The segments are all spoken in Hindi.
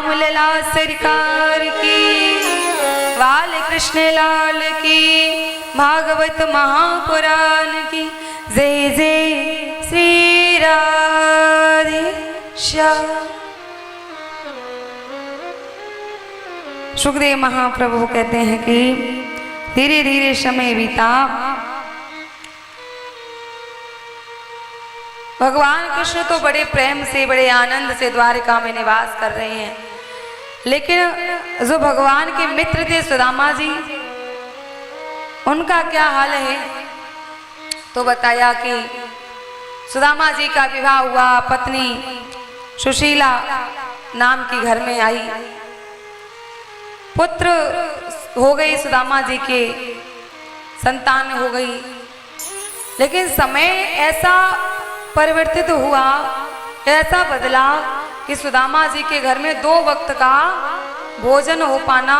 रामलला सरकार की, बाल कृष्ण लाल की, भागवत महापुराण की जय जय श्री राधे श्याम। सुखदेव महाप्रभु कहते हैं कि धीरे धीरे समय बीता, भगवान कृष्ण तो बड़े प्रेम से बड़े आनंद से द्वारिका में निवास कर रहे हैं, लेकिन जो भगवान के मित्र थे सुदामा जी, उनका क्या हाल है। तो बताया कि सुदामा जी का विवाह हुआ, पत्नी सुशीला नाम की घर में आई, पुत्र हो गई, सुदामा जी के संतान हो गई। लेकिन समय ऐसा परिवर्तित हुआ, ऐसा बदला कि सुदामा जी के घर में 2 वक्त का भोजन हो पाना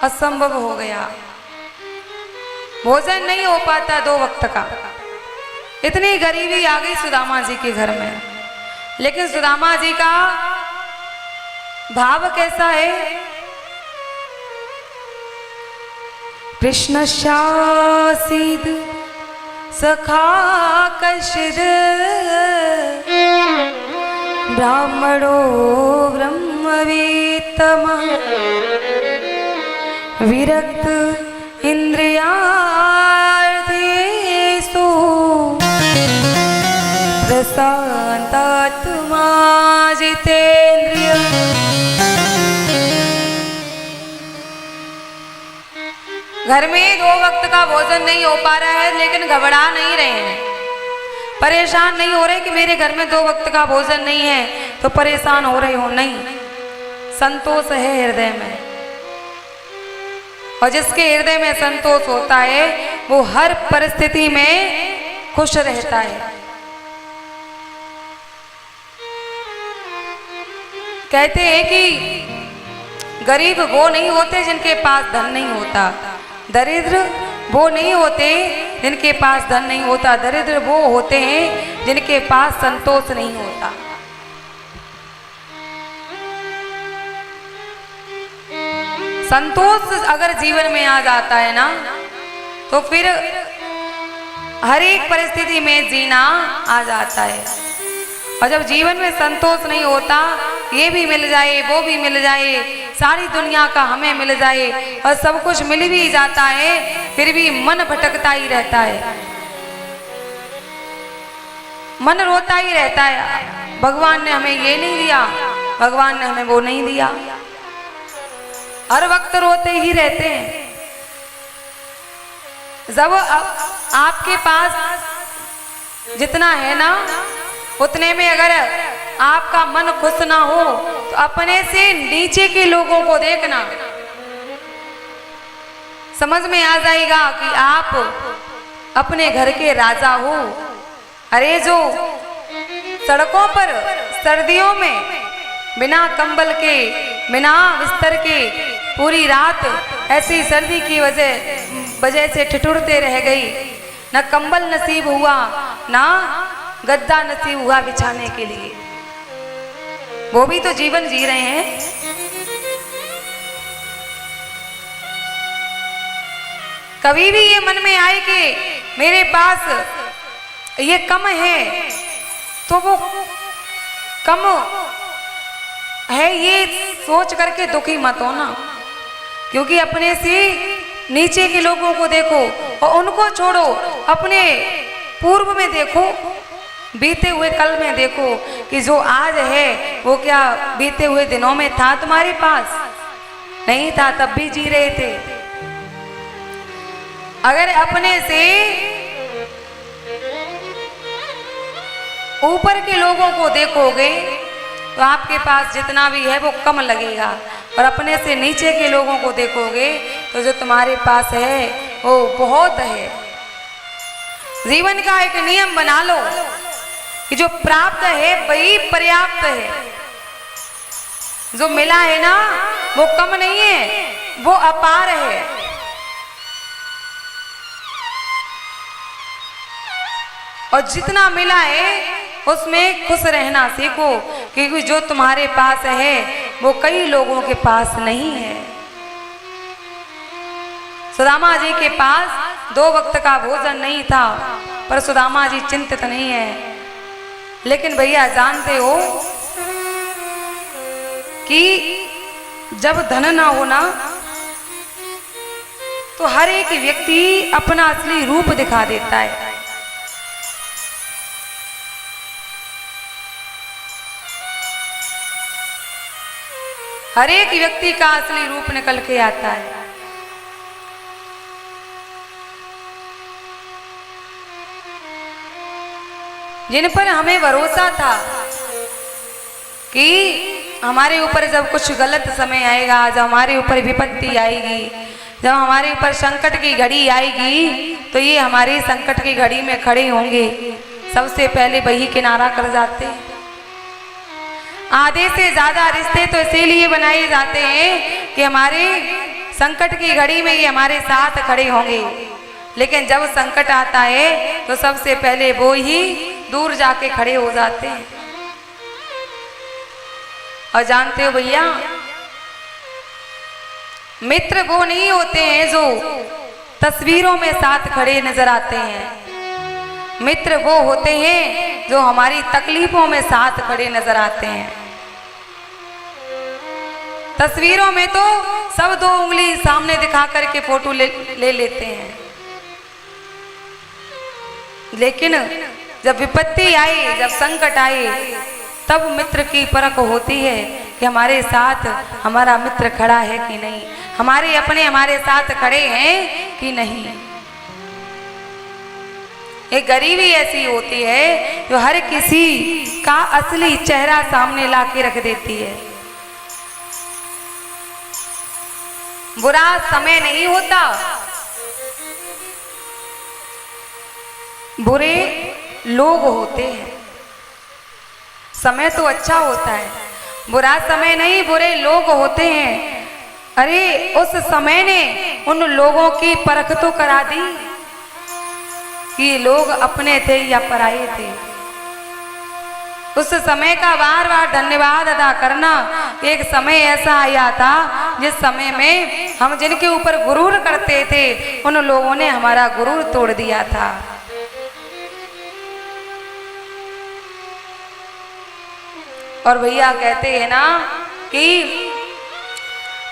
असंभव हो गया। भोजन नहीं हो पाता 2 वक्त का, इतनी गरीबी आ गई सुदामा जी के घर में। लेकिन सुदामा जी का भाव कैसा है। कृष्ण शासिद सखा कशिर, ब्राह्मणो ब्रह्मवेत्तम, विरक्त इंद्रियार्थेषु, प्रशान्तात्मा जितेन्द्रिय। घर में 2 वक्त का भोजन नहीं हो पा रहा है, लेकिन घबरा नहीं रहे हैं, परेशान नहीं हो रहे कि मेरे घर में 2 वक्त का भोजन नहीं है तो परेशान हो रहे हो, नहीं, संतोष है हृदय में। और जिसके हृदय में संतोष होता है वो हर परिस्थिति में खुश रहता है। कहते हैं कि गरीब वो नहीं होते जिनके पास धन नहीं होता, दरिद्र वो नहीं होते जिनके पास धन नहीं होता, दरिद्र वो होते हैं जिनके पास संतोष नहीं होता। संतोष अगर जीवन में आ जाता है ना, तो फिर हर एक परिस्थिति में जीना आ जाता है। और जब जीवन में संतोष नहीं होता, ये भी मिल जाए वो भी मिल जाए, सारी दुनिया का हमें मिल जाए और सब कुछ मिल भी जाता है, फिर भी मन भटकता ही रहता है, मन रोता ही रहता है। भगवान ने हमें ये नहीं दिया, भगवान ने हमें वो नहीं दिया, हर वक्त रोते ही रहते हैं। जब आपके पास जितना है ना, उतने में अगर आपका मन खुश ना हो तो अपने से नीचे के लोगों को देखना, समझ में आ जाएगा कि आप अपने घर के राजा हो। अरे जो सड़कों पर सर्दियों में बिना कंबल के, बिना बिस्तर के पूरी रात ऐसी सर्दी की वजह से ठिठुरते रह गई, न कंबल नसीब हुआ ना गद्दा नसीब हुआ बिछाने के लिए, वो भी तो जीवन जी रहे हैं। कभी भी ये मन में आए कि मेरे पास ये कम है, तो वो कम है ये सोच करके दुखी मत हो ना, क्योंकि अपने से नीचे के लोगों को देखो और उनको छोड़ो, अपने पूर्व में देखो, बीते हुए कल में देखो कि जो आज है वो क्या बीते हुए दिनों में था तुम्हारे पास? नहीं था, तब भी जी रहे थे। अगर अपने से ऊपर के लोगों को देखोगे तो आपके पास जितना भी है वो कम लगेगा, और अपने से नीचे के लोगों को देखोगे तो जो तुम्हारे पास है वो बहुत है। जीवन का एक नियम बना लो कि जो प्राप्त है वही पर्याप्त है, जो मिला है ना वो कम नहीं है, वो अपार है। और जितना मिला है उसमें खुश रहना सीखो, क्योंकि जो तुम्हारे पास है वो कई लोगों के पास नहीं है। सुदामा जी के पास 2 वक्त का भोजन नहीं था, पर सुदामा जी चिंतित नहीं है। लेकिन भैया जानते हो कि जब धन ना हो ना, तो हर एक व्यक्ति अपना असली रूप दिखा देता है। हर एक व्यक्ति का असली रूप निकल के आता है। जिन पर हमें भरोसा था कि हमारे ऊपर जब कुछ गलत समय आएगा, जब हमारे ऊपर विपत्ति आएगी, जब हमारे ऊपर संकट की घड़ी आएगी, तो ये हमारी संकट की घड़ी में खड़े होंगे, सबसे पहले वही किनारा कर जाते हैं। आधे से ज्यादा रिश्ते तो इसीलिए बनाए जाते हैं कि हमारे संकट की घड़ी में ये हमारे साथ खड़े होंगे, लेकिन जब संकट आता है तो सबसे पहले वो ही दूर जाके खड़े हो जाते हैं। और जानते हो भैया, मित्र वो नहीं होते हैं जो तस्वीरों में साथ खड़े नजर आते हैं। मित्र वो होते हैं जो हमारी तकलीफों में साथ खड़े नजर आते हैं। तस्वीरों में तो सब 2 उंगली सामने दिखा करके फोटो ले लेते हैं, लेकिन जब विपत्ति आई, जब संकट आए, तब मित्र की परख होती है कि हमारे साथ हमारा मित्र खड़ा है कि नहीं, हमारे अपने हमारे साथ खड़े हैं कि नहीं। एक गरीबी ऐसी होती है जो हर किसी का असली चेहरा सामने ला के रख देती है। बुरा समय नहीं होता, बुरे लोग होते हैं। समय तो अच्छा होता है, बुरा समय नहीं, बुरे लोग होते हैं। अरे उस समय ने उन लोगों की परख तो करा दी कि लोग अपने थे या पराये थे। उस समय का बार बार धन्यवाद अदा करना। एक समय ऐसा आया था जिस समय में हम जिनके ऊपर गुरूर करते थे, उन लोगों ने हमारा गुरूर तोड़ दिया था। और भैया कहते हैं ना कि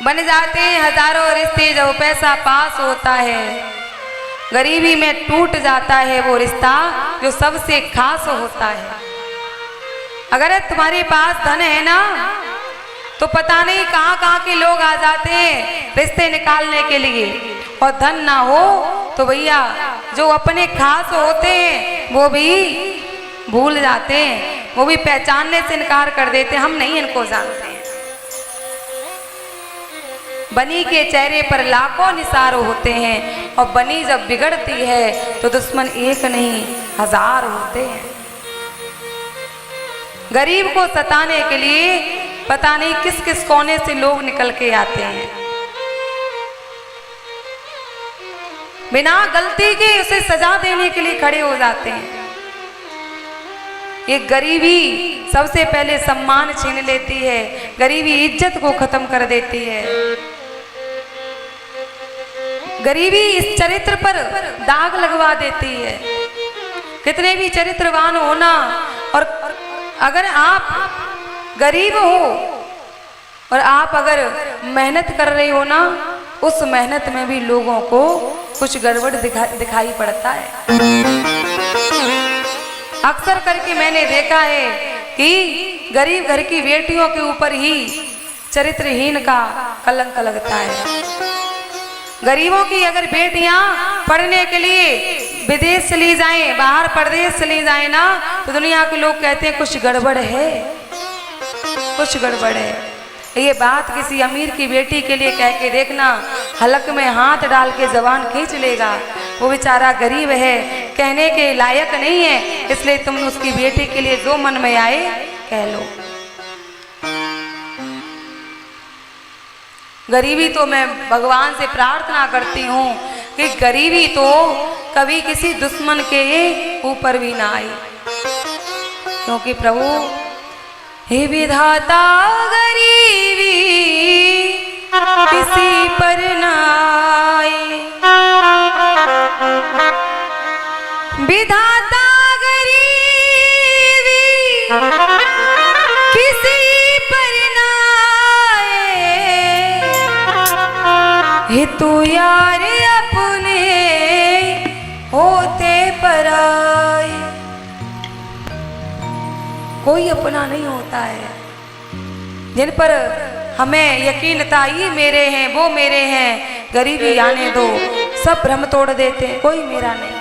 बन जाते हैं हजारों रिश्ते जब पैसा पास होता है, गरीबी में टूट जाता है वो रिश्ता जो सबसे खास होता है। अगर तुम्हारे पास धन है ना, तो पता नहीं कहाँ कहाँ के लोग आ जाते हैं रिश्ते निकालने के लिए, और धन ना हो तो भैया जो अपने खास होते हैं वो भी भूल जाते हैं, वो भी पहचानने से इनकार कर देते हैं, हम नहीं इनको जानते हैं। बनी के चेहरे पर लाखों निसार होते हैं, और बनी जब बिगड़ती है तो दुश्मन एक नहीं 1000 होते हैं। गरीब को सताने के लिए पता नहीं किस किस कोने से लोग निकल के आते हैं, बिना गलती के उसे सजा देने के लिए खड़े हो जाते हैं। ये गरीबी सबसे पहले सम्मान छीन लेती है, गरीबी इज्जत को खत्म कर देती है। गरीबी इस चरित्र पर दाग लगवा देती है। कितने भी चरित्रवान हो ना, और अगर आप गरीब हो और आप अगर मेहनत कर रहे हो ना, उस मेहनत में भी लोगों को कुछ गड़बड़ दिखाई पड़ता है। अक्सर करके मैंने देखा है कि गरीब घर की बेटियों के ऊपर ही चरित्रहीन का कलंक लगता है। गरीबों की अगर बेटियां पढ़ने के लिए विदेश चली जाएं, बाहर प्रदेश चली जाएं ना, तो दुनिया के लोग कहते हैं कुछ गड़बड़ है, कुछ गड़बड़ है। ये बात किसी अमीर की बेटी के लिए कह के देखना, हलक में हाथ डाल के जबान खींच लेगा। वो बेचारा गरीब है, कहने के लायक नहीं है, इसलिए तुम उसकी बेटी के लिए जो मन में आए कह लो। गरीबी तो मैं भगवान से प्रार्थना करती हूँ कि गरीबी तो कभी किसी दुश्मन के ऊपर भी ना आए। क्योंकि प्रभु हे विधाता गरीबी किसी पर ना आए, विधाता गरीबी किसी पर ना आए, हे तू यार अपने होते पराए। कोई अपना नहीं होता है। जिन पर हमें यकीन था ये मेरे हैं वो मेरे हैं, गरीबी आने दो, सब भ्रम तोड़ देते हैं, कोई मेरा नहीं।